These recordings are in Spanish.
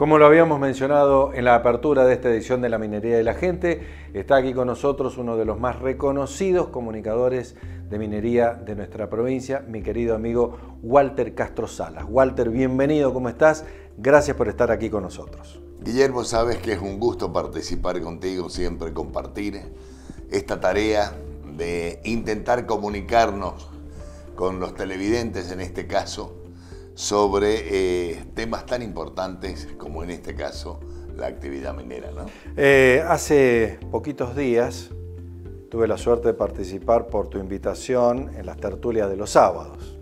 Como lo habíamos mencionado en la apertura de esta edición de La Minería de la Gente, está aquí con nosotros uno de los más reconocidos comunicadores de minería de nuestra provincia, mi querido amigo Walter Castro Salas. Walter, bienvenido, ¿cómo estás? Gracias por estar aquí con nosotros. Guillermo, sabes que es un gusto participar contigo, siempre compartir esta tarea de intentar comunicarnos con los televidentes, en este caso, sobre temas tan importantes como en este caso la actividad minera, ¿no? Hace poquitos días tuve la suerte de participar por tu invitación en las tertulias de los sábados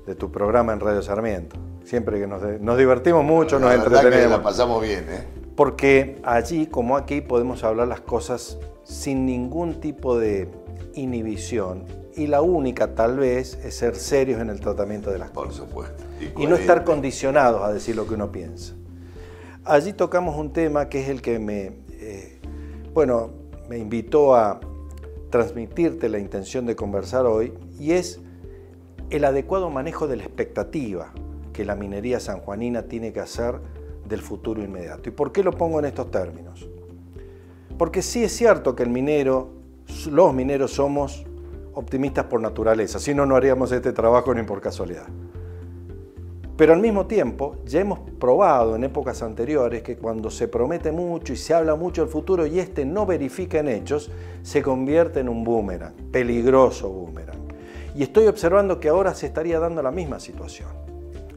de tu programa en Radio Sarmiento. Siempre que nos divertimos mucho, nos entretenemos. La pasamos bien, ¿eh? Porque allí, como aquí, podemos hablar las cosas sin ningún tipo de inhibición. Y la única, tal vez, es ser serios en el tratamiento de las cosas. Por supuesto. Y no estar condicionados a decir lo que uno piensa. Allí tocamos un tema que es el que me invitó a transmitirte la intención de conversar hoy, y es el adecuado manejo de la expectativa que la minería sanjuanina tiene que hacer del futuro inmediato. ¿Y por qué lo pongo en estos términos? Porque sí es cierto que los mineros somos optimistas por naturaleza, si no, no haríamos este trabajo ni por casualidad. Pero al mismo tiempo, ya hemos probado en épocas anteriores que cuando se promete mucho y se habla mucho del futuro y este no verifica en hechos, se convierte en un boomerang, peligroso boomerang. Y estoy observando que ahora se estaría dando la misma situación.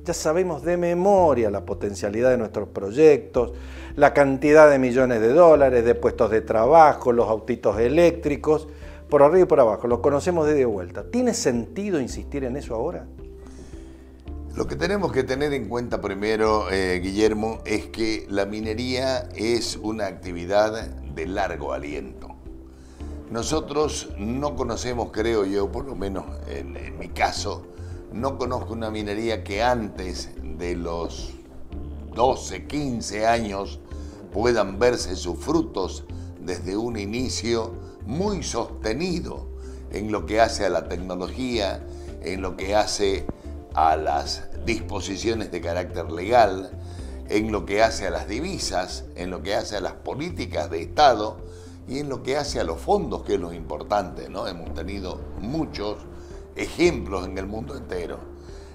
Ya sabemos de memoria la potencialidad de nuestros proyectos, la cantidad de millones de dólares, de puestos de trabajo, los autitos eléctricos, por arriba y por abajo, los conocemos de vuelta. ¿Tiene sentido insistir en eso ahora? Lo que tenemos que tener en cuenta primero, Guillermo, es que la minería es una actividad de largo aliento. Nosotros no conocemos, creo yo, por lo menos en mi caso, no conozco una minería que antes de los 12, 15 años puedan verse sus frutos desde un inicio muy sostenido en lo que hace a la tecnología, en lo que hace a las disposiciones de carácter legal, en lo que hace a las divisas, en lo que hace a las políticas de Estado y en lo que hace a los fondos, que es lo importante, ¿no? Hemos tenido muchos ejemplos en el mundo entero.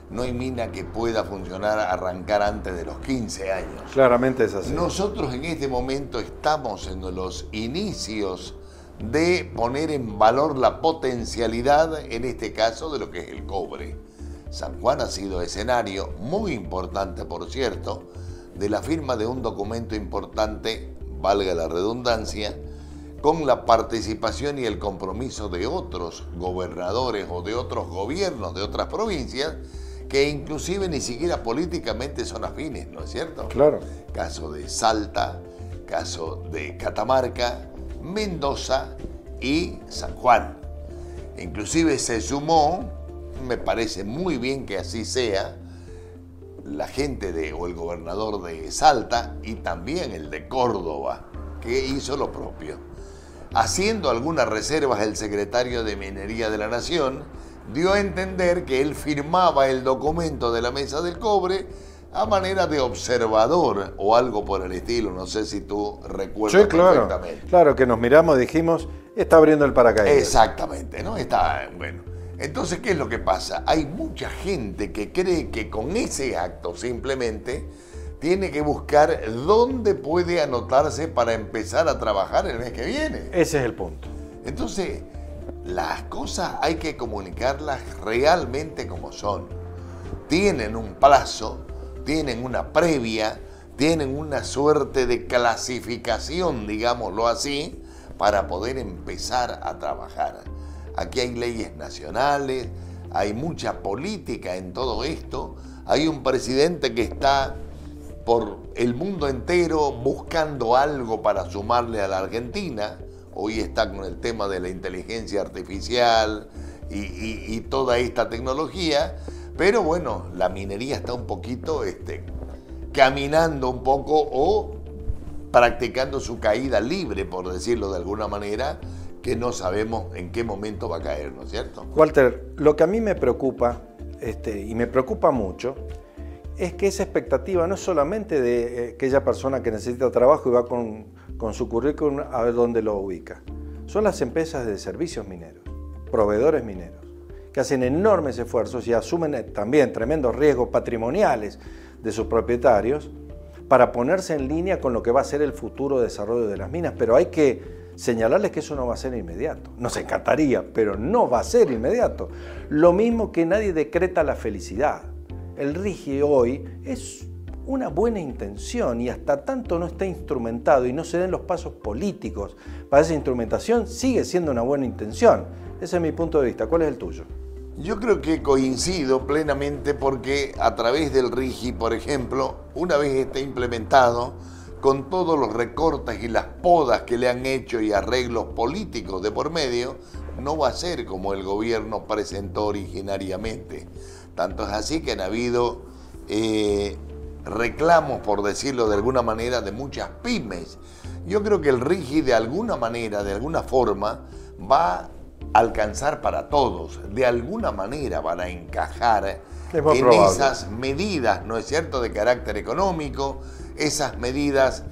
No hay mina que pueda funcionar, arrancar antes de los 15 años. Claramente es así. Nosotros en este momento estamos en los inicios de poner en valor la potencialidad, en este caso, de lo que es el cobre. San Juan ha sido escenario muy importante, por cierto, de la firma de un documento importante, valga la redundancia, con la participación y el compromiso de otros gobernadores o de otros gobiernos de otras provincias que inclusive ni siquiera políticamente son afines, ¿no es cierto? Claro. Caso de Salta, caso de Catamarca, Mendoza y San Juan. Inclusive se sumó, me parece muy bien que así sea, la gente o el gobernador de Salta y también el de Córdoba, que hizo lo propio. Haciendo algunas reservas, el secretario de Minería de la Nación dio a entender que él firmaba el documento de la Mesa del Cobre a manera de observador o algo por el estilo, no sé si tú recuerdas. Sí, claro, perfectamente. Claro, que nos miramos y dijimos, está abriendo el paracaídas. Exactamente, ¿no? Está, bueno. Entonces, ¿qué es lo que pasa? Hay mucha gente que cree que con ese acto simplemente tiene que buscar dónde puede anotarse para empezar a trabajar el mes que viene. Ese es el punto. Entonces, las cosas hay que comunicarlas realmente como son. Tienen un plazo, tienen una previa, tienen una suerte de clasificación, digámoslo así, para poder empezar a trabajar. Aquí hay leyes nacionales, hay mucha política en todo esto, hay un presidente que está por el mundo entero buscando algo para sumarle a la Argentina. Hoy está con el tema de la inteligencia artificial y toda esta tecnología, pero bueno, la minería está un poquito caminando un poco o practicando su caída libre, por decirlo de alguna manera, que no sabemos en qué momento va a caer, ¿no es cierto? Walter, lo que a mí me preocupa, y me preocupa mucho, es que esa expectativa no es solamente de aquella persona que necesita trabajo y va con su currículum a ver dónde lo ubica. Son las empresas de servicios mineros, proveedores mineros, que hacen enormes esfuerzos y asumen también tremendos riesgos patrimoniales de sus propietarios para ponerse en línea con lo que va a ser el futuro desarrollo de las minas. Pero hay que señalarles que eso no va a ser inmediato. Nos encantaría, pero no va a ser inmediato. Lo mismo que nadie decreta la felicidad. El RIGI hoy es una buena intención y hasta tanto no está instrumentado y no se den los pasos políticos para esa instrumentación, sigue siendo una buena intención. Ese es mi punto de vista. ¿Cuál es el tuyo? Yo creo que coincido plenamente porque a través del RIGI, por ejemplo, una vez esté implementado, con todos los recortes y las podas que le han hecho y arreglos políticos de por medio, no va a ser como el gobierno presentó originariamente. Tanto es así que han habido reclamos, por decirlo de alguna manera, de muchas pymes. Yo creo que el RIGI de alguna manera, de alguna forma, va a alcanzar para todos. De alguna manera van a encajar en esas medidas, ¿no es cierto?, de carácter económico, esas medidas,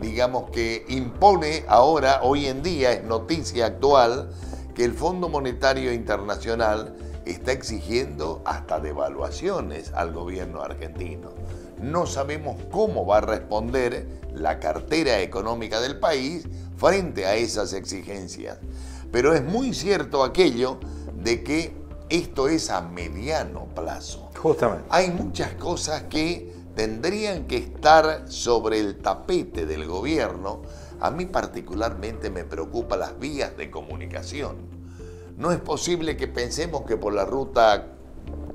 digamos, que impone ahora, hoy en día, es noticia actual, que el Fondo Monetario Internacional está exigiendo hasta devaluaciones al gobierno argentino. No sabemos cómo va a responder la cartera económica del país frente a esas exigencias. Pero es muy cierto aquello de que esto es a mediano plazo. Justamente. Hay muchas cosas que tendrían que estar sobre el tapete del gobierno. A mí particularmente me preocupan las vías de comunicación. No es posible que pensemos que por la ruta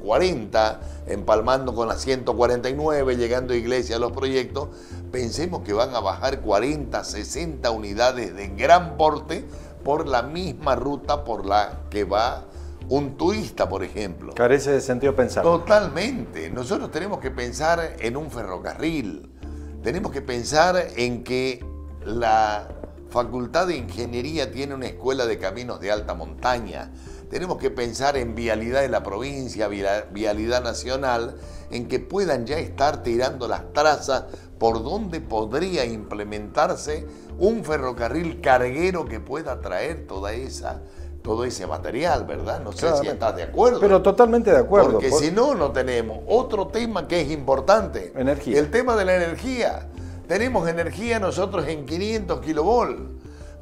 40, empalmando con la 149, llegando a Iglesia los proyectos, pensemos que van a bajar 40, 60 unidades de gran porte por la misma ruta por la que va un turista, por ejemplo. Carece de sentido pensar. Totalmente. Nosotros tenemos que pensar en un ferrocarril. Tenemos que pensar en que la Facultad de Ingeniería tiene una escuela de caminos de alta montaña. Tenemos que pensar en vialidad de la provincia, vialidad nacional, en que puedan ya estar tirando las trazas por donde podría implementarse un ferrocarril carguero que pueda traer todo ese material, ¿verdad? No sé si estás de acuerdo. Pero totalmente de acuerdo. Porque si no, no tenemos. Otro tema que es importante. Energía. El tema de la energía. Tenemos energía nosotros en 500 kilovolts,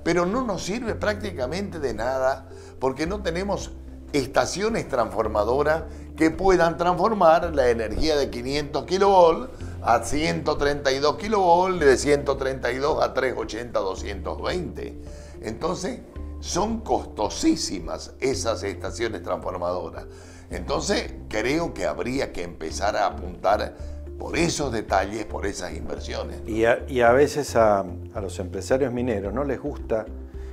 pero no nos sirve prácticamente de nada porque no tenemos estaciones transformadoras que puedan transformar la energía de 500 kilovolts a 132 kilovolts, de 132 a 380, 220. Entonces, son costosísimas esas estaciones transformadoras. Entonces, creo que habría que empezar a apuntar por esos detalles, por esas inversiones. Y a veces a los empresarios mineros no les gusta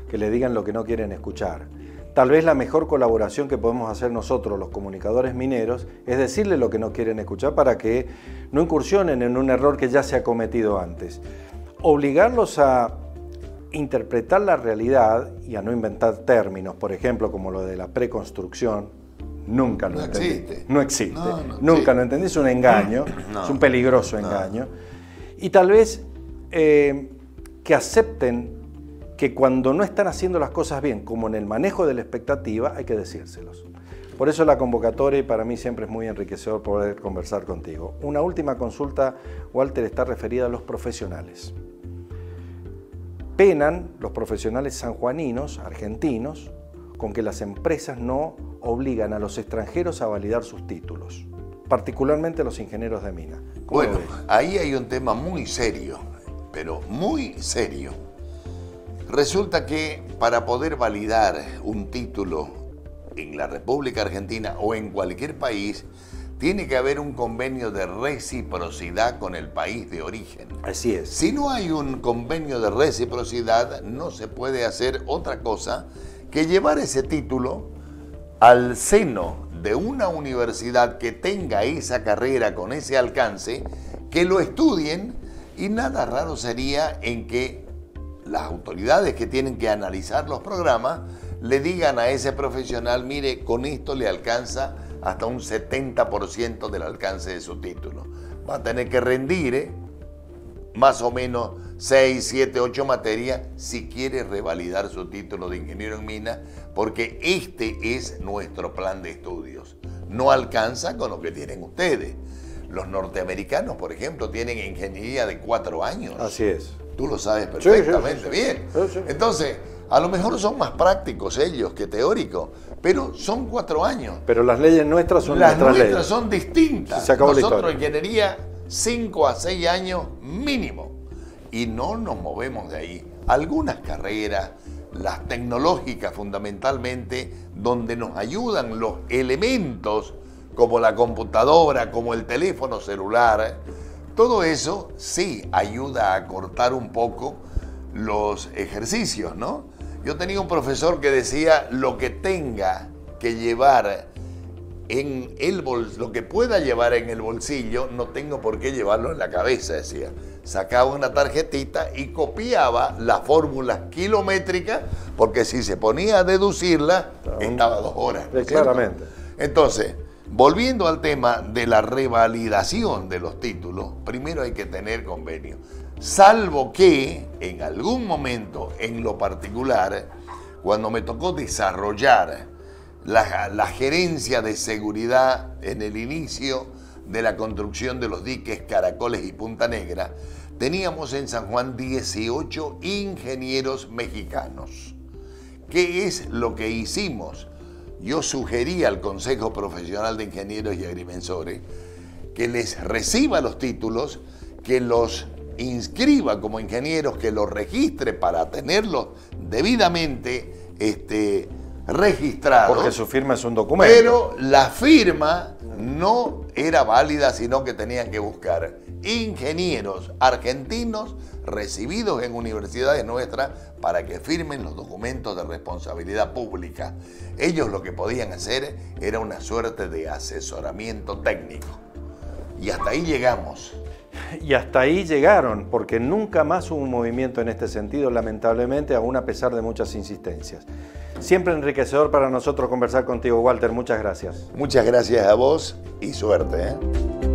que le digan lo que no quieren escuchar. Tal vez la mejor colaboración que podemos hacer nosotros, los comunicadores mineros, es decirle lo que no quieren escuchar para que no incursionen en un error que ya se ha cometido antes. Obligarlos a interpretar la realidad y a no inventar términos, por ejemplo, como lo de la preconstrucción. Nunca lo entendí. Existe. No existe. No Nunca existe. lo entendí. Es un engaño. Es un peligroso engaño. Y tal vez que acepten que cuando no están haciendo las cosas bien, como en el manejo de la expectativa, hay que decírselos. Por eso la convocatoria, y para mí siempre es muy enriquecedor poder conversar contigo. Una última consulta, Walter, está referida a los profesionales. Penan los profesionales sanjuaninos, argentinos, con que las empresas no obligan a los extranjeros a validar sus títulos, particularmente los ingenieros de mina. Bueno, ahí hay un tema muy serio, pero muy serio. Resulta que para poder validar un título en la República Argentina o en cualquier país, tiene que haber un convenio de reciprocidad con el país de origen. Así es. Si no hay un convenio de reciprocidad, no se puede hacer otra cosa que llevar ese título al seno de una universidad que tenga esa carrera con ese alcance, que lo estudien, y nada raro sería en que las autoridades que tienen que analizar los programas le digan a ese profesional, mire, con esto le alcanza hasta un 70% del alcance de su título. Va a tener que rendir más o menos 6, 7, 8 materias si quiere revalidar su título de ingeniero en minas, porque este es nuestro plan de estudios. No alcanza con lo que tienen ustedes. Los norteamericanos, por ejemplo, tienen ingeniería de 4 años. Así es. Tú lo sabes perfectamente, sí. bien. Sí. Entonces, a lo mejor son más prácticos ellos que teóricos, pero son 4 años. Pero las leyes nuestras son Las nuestras nuestras leyes. son distintas. Se acabó la Nosotros historia. ingeniería 5 a 6 años mínimo. Y no nos movemos de ahí. Algunas carreras, las tecnológicas fundamentalmente, donde nos ayudan los elementos como la computadora, como el teléfono celular, todo eso sí ayuda a cortar un poco los ejercicios, ¿no? Yo tenía un profesor que decía, lo que tenga que llevar en el bolsillo, lo que pueda llevar en el bolsillo, no tengo por qué llevarlo en la cabeza, decía. Sacaba una tarjetita y copiaba las fórmulas kilométricas, porque si se ponía a deducirla, estaba 2 horas. ¿no es cierto? Claramente. Entonces, volviendo al tema de la revalidación de los títulos, primero hay que tener convenio. Salvo que en algún momento, en lo particular, cuando me tocó desarrollar la gerencia de seguridad en el inicio de la construcción de los diques Caracoles y Punta Negra, teníamos en San Juan 18 ingenieros mexicanos. ¿Qué es lo que hicimos? Yo sugerí al Consejo Profesional de Ingenieros y Agrimensores que les reciba los títulos, que los inscriba como ingenieros, que los registre para tenerlos debidamente registrados. Porque su firma es un documento. Pero la firma no era válida, sino que tenían que buscar ingenieros argentinos recibidos en universidades nuestras para que firmen los documentos de responsabilidad pública. Ellos lo que podían hacer era una suerte de asesoramiento técnico. Y hasta ahí llegamos. Y hasta ahí llegaron, porque nunca más hubo un movimiento en este sentido, lamentablemente, aún a pesar de muchas insistencias. Siempre enriquecedor para nosotros conversar contigo, Walter. Muchas gracias. Muchas gracias a vos y suerte, ¿eh?